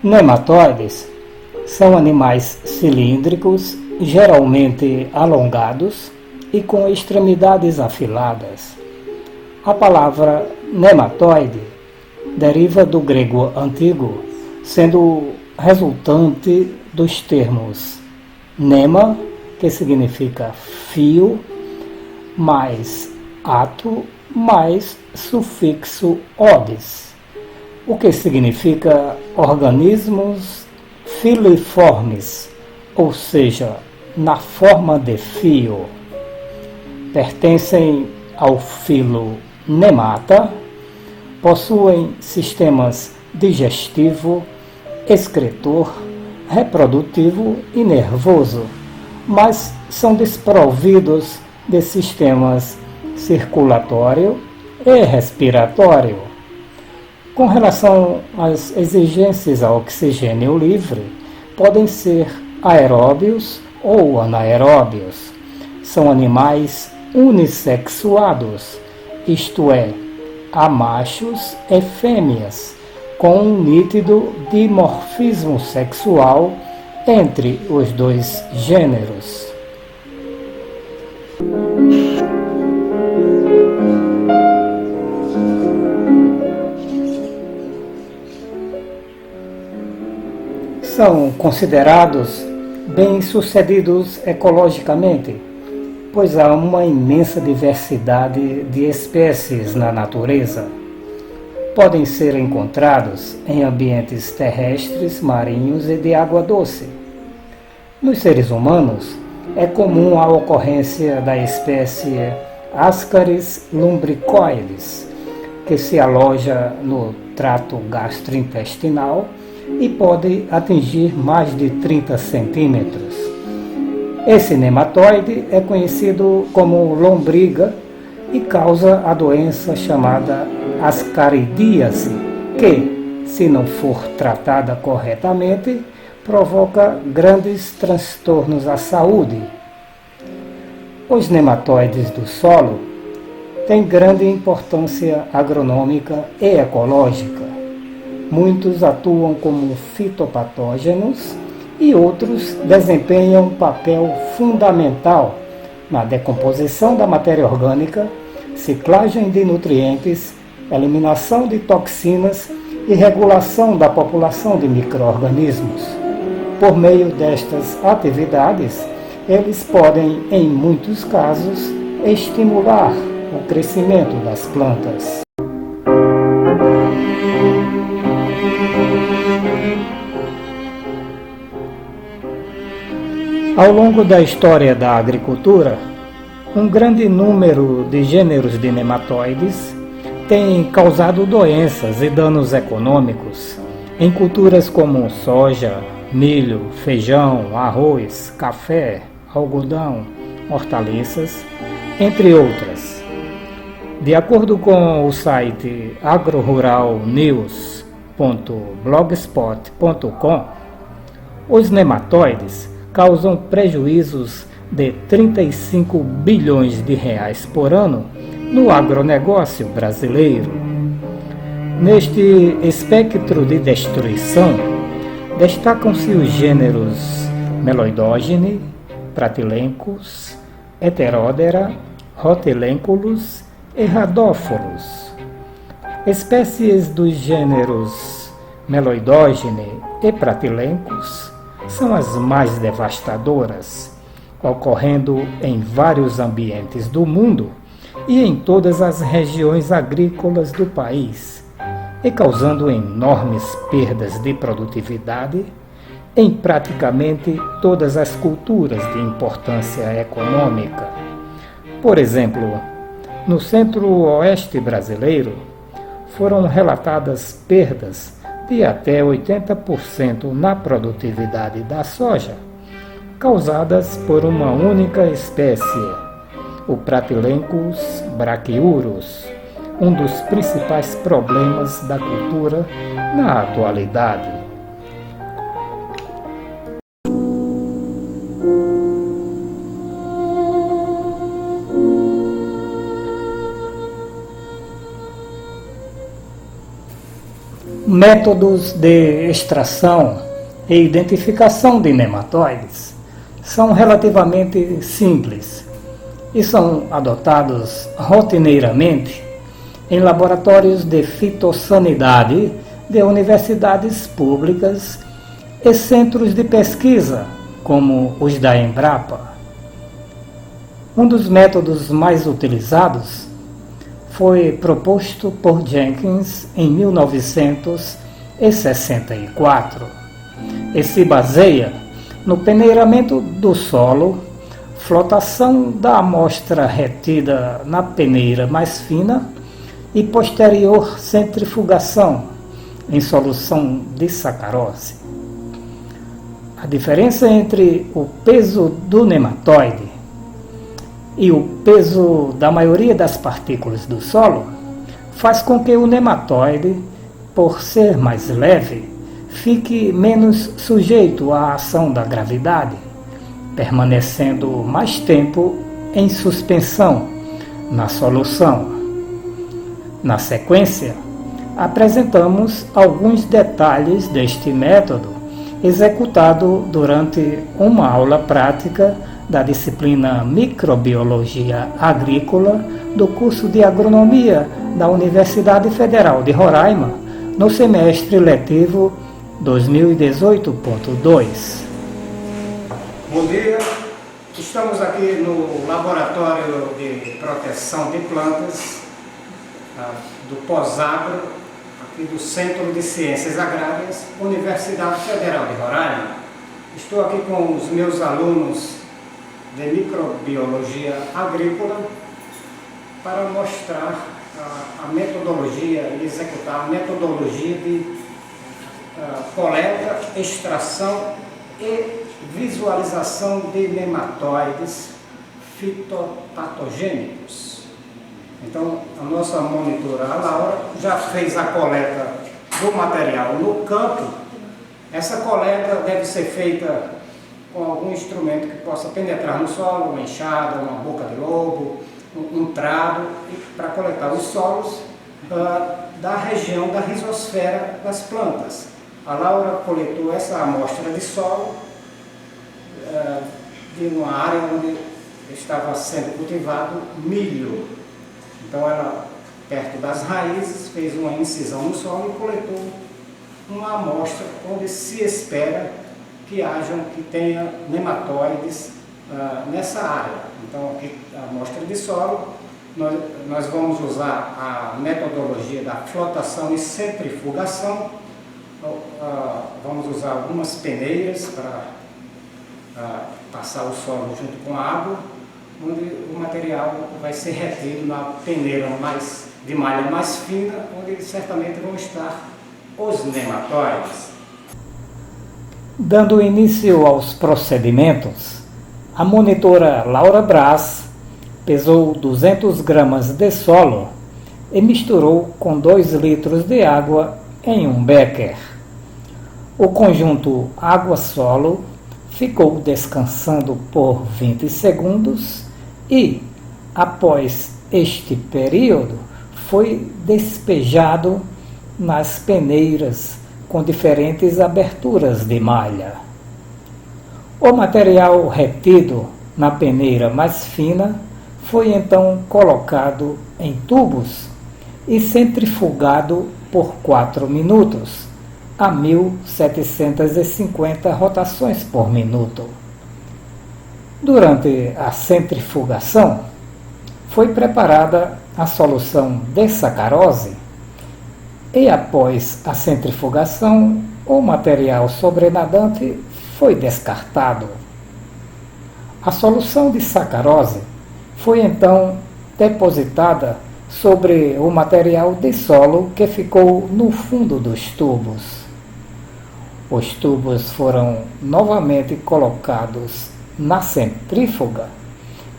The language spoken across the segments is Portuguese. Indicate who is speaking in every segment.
Speaker 1: Nematóides são animais cilíndricos, geralmente alongados e com extremidades afiladas. A palavra nematóide deriva do grego antigo, sendo resultante dos termos nema, que significa fio, mais ato, mais sufixo odes, o que significa organismos filiformes, ou seja, na forma de fio. Pertencem ao filo Nemata, possuem sistemas digestivo, excretor, reprodutivo e nervoso, mas são desprovidos de sistemas circulatório e respiratório. Com relação às exigências a oxigênio livre, podem ser aeróbios ou anaeróbios. São animais unissexuados, isto é, há machos e fêmeas, com um nítido dimorfismo sexual entre os dois gêneros. São considerados bem-sucedidos ecologicamente, pois há uma imensa diversidade de espécies na natureza. Podem ser encontrados em ambientes terrestres, marinhos e de água doce. Nos seres humanos, é comum a ocorrência da espécie Ascaris lumbricoides, que se aloja no trato gastrointestinal e pode atingir mais de 30 centímetros. Esse nematóide é conhecido como lombriga e causa a doença chamada ascaridíase, que, se não for tratada corretamente, provoca grandes transtornos à saúde. Os nematóides do solo têm grande importância agronômica e ecológica. Muitos atuam como fitopatógenos e outros desempenham um papel fundamental na decomposição da matéria orgânica, ciclagem de nutrientes, eliminação de toxinas e regulação da população de micro-organismos. Por meio destas atividades, eles podem, em muitos casos, estimular o crescimento das plantas. Ao longo da história da agricultura, um grande número de gêneros de nematóides tem causado doenças e danos econômicos em culturas como soja, milho, feijão, arroz, café, algodão, hortaliças, entre outras. De acordo com o site agroruralnews.blogspot.com, os nematóides causam prejuízos de 35 bilhões de reais por ano no agronegócio brasileiro. Neste espectro de destruição, destacam-se os gêneros Meloidogene, Pratylencos, Heterodera, Rotilânculos e Radóforos. Espécies dos gêneros Meloidogene e Pratylencos são as mais devastadoras, ocorrendo em vários ambientes do mundo e em todas as regiões agrícolas do país, e causando enormes perdas de produtividade em praticamente todas as culturas de importância econômica. Por exemplo, no centro-oeste brasileiro, foram relatadas perdas de até 80% na produtividade da soja, causadas por uma única espécie, o Pratylencos brachiurus, um dos principais problemas da cultura na atualidade. Métodos de extração e identificação de nematóides são relativamente simples e são adotados rotineiramente em laboratórios de fitossanidade de universidades públicas e centros de pesquisa, como os da Embrapa. Um dos métodos mais utilizados foi proposto por Jenkins em 1964 e se baseia no peneiramento do solo, flotação da amostra retida na peneira mais fina e posterior centrifugação em solução de sacarose. A diferença entre o peso do nematóide e o peso da maioria das partículas do solo faz com que o nematóide, por ser mais leve, fique menos sujeito à ação da gravidade, permanecendo mais tempo em suspensão na solução. Na sequência, apresentamos alguns detalhes deste método executado durante uma aula prática da disciplina Microbiologia Agrícola do curso de Agronomia da Universidade Federal de Roraima, no semestre letivo 2018.2.
Speaker 2: Bom dia, estamos aqui no Laboratório de Proteção de Plantas do Pós-Agro, aqui do Centro de Ciências Agrárias, Universidade Federal de Roraima. Estou aqui com os meus alunos de Microbiologia Agrícola para mostrar a metodologia e executar a metodologia de coleta, extração e visualização de nematóides fitopatogênicos. Então, a nossa monitora, a Laura, já fez a coleta do material no campo. Essa coleta deve ser feita com algum instrumento que possa penetrar no solo, uma enxada, uma boca de lobo, um trado, para coletar os solos da região da rizosfera das plantas. A Laura coletou essa amostra de solo de uma área onde estava sendo cultivado milho. Então ela, perto das raízes, fez uma incisão no solo e coletou uma amostra onde se espera que tenha nematóides nessa área. Então aqui a amostra de solo, nós vamos usar a metodologia da flotação e centrifugação. Vamos usar algumas peneiras para passar o solo junto com a água, onde o material vai ser retido na peneira de malha mais fina, onde certamente vão estar os nematóides.
Speaker 1: Dando início aos procedimentos, a monitora Laura Braz pesou 200 gramas de solo e misturou com 2 litros de água em um becker. O conjunto água-solo ficou descansando por 20 segundos e, após este período, foi despejado nas peneiras com diferentes aberturas de malha. O material retido na peneira mais fina foi então colocado em tubos e centrifugado por 4 minutos, a 1750 rotações por minuto. Durante a centrifugação, foi preparada a solução de sacarose e, após a centrifugação, o material sobrenadante foi descartado. A solução de sacarose foi então depositada sobre o material de solo que ficou no fundo dos tubos. Os tubos foram novamente colocados na centrífuga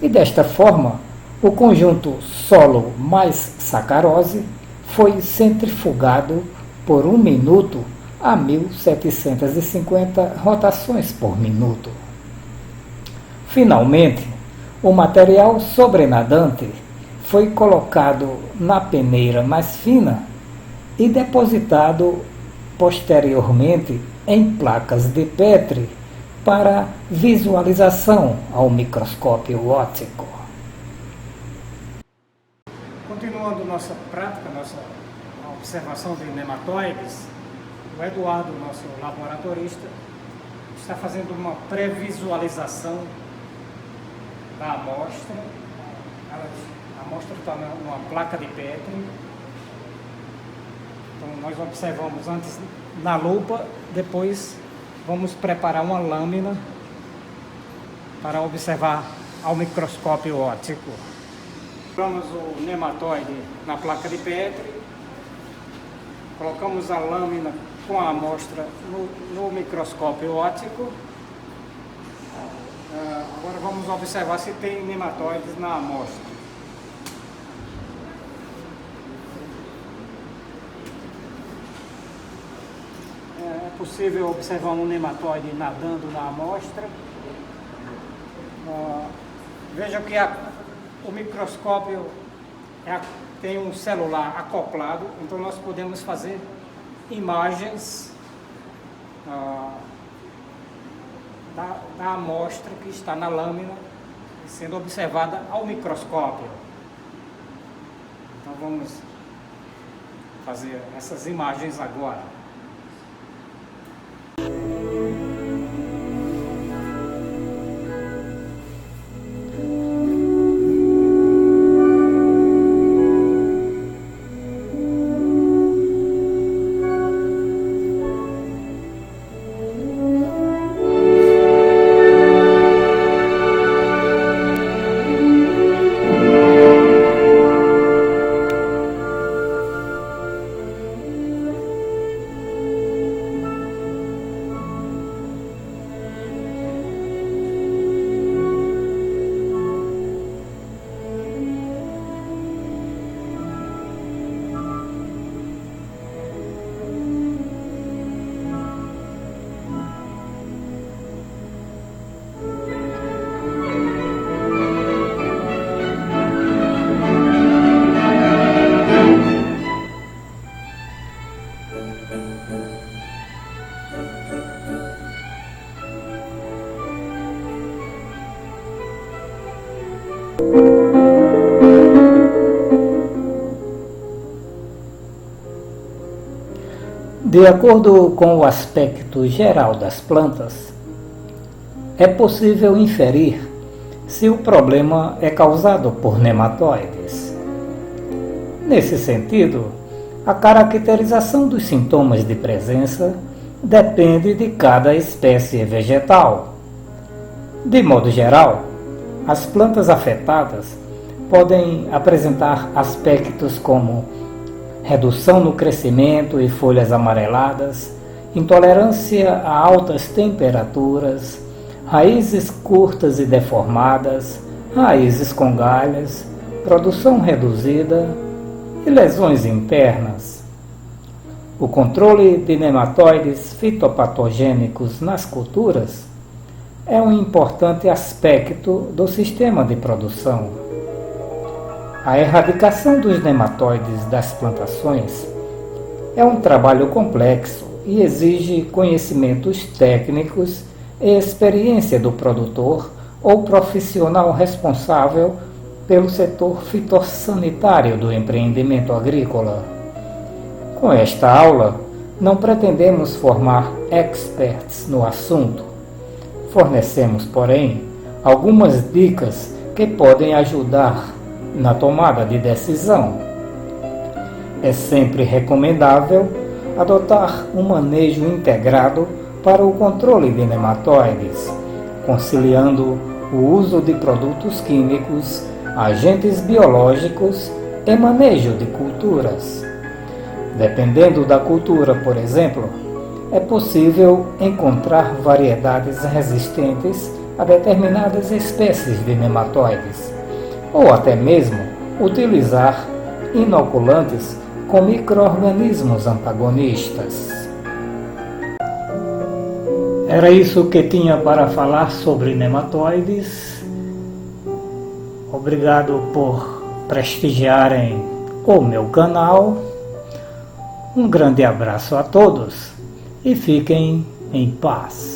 Speaker 1: e, desta forma, o conjunto solo mais sacarose foi centrifugado por 1 minuto a 1750 rotações por minuto. Finalmente, o material sobrenadante foi colocado na peneira mais fina e depositado posteriormente em placas de Petri para visualização ao microscópio óptico.
Speaker 2: Continuando nossa prática, nossa observação de nematóides, o Eduardo, nosso laboratorista, está fazendo uma pré-visualização da amostra. A amostra está numa placa de Petri. Então nós observamos antes na lupa, depois vamos preparar uma lâmina para observar ao microscópio óptico. Colocamos o nematóide na placa de Petri, colocamos a lâmina com a amostra no microscópio óptico. Agora vamos observar se tem nematóides na amostra. É possível observar um nematóide nadando na amostra. Vejam que o microscópio tem um celular acoplado, então nós podemos fazer imagens da amostra que está na lâmina sendo observada ao microscópio. Então vamos fazer essas imagens agora.
Speaker 1: De acordo com o aspecto geral das plantas, é possível inferir se o problema é causado por nematóides. Nesse sentido, a caracterização dos sintomas de presença depende de cada espécie vegetal. De modo geral, as plantas afetadas podem apresentar aspectos como redução no crescimento e folhas amareladas, intolerância a altas temperaturas, raízes curtas e deformadas, raízes com galhas, produção reduzida e lesões internas. O controle de nematóides fitopatogênicos nas culturas é um importante aspecto do sistema de produção. A erradicação dos nematóides das plantações é um trabalho complexo e exige conhecimentos técnicos e experiência do produtor ou profissional responsável pelo setor fitossanitário do empreendimento agrícola. Com esta aula, não pretendemos formar experts no assunto. Fornecemos, porém, algumas dicas que podem ajudar na tomada de decisão. É sempre recomendável adotar um manejo integrado para o controle de nematóides, conciliando o uso de produtos químicos, agentes biológicos e manejo de culturas. Dependendo da cultura, por exemplo, é possível encontrar variedades resistentes a determinadas espécies de nematóides, ou até mesmo utilizar inoculantes com micro-organismos antagonistas. Era isso que tinha para falar sobre nematóides. Obrigado por prestigiarem o meu canal. Um grande abraço a todos e fiquem em paz.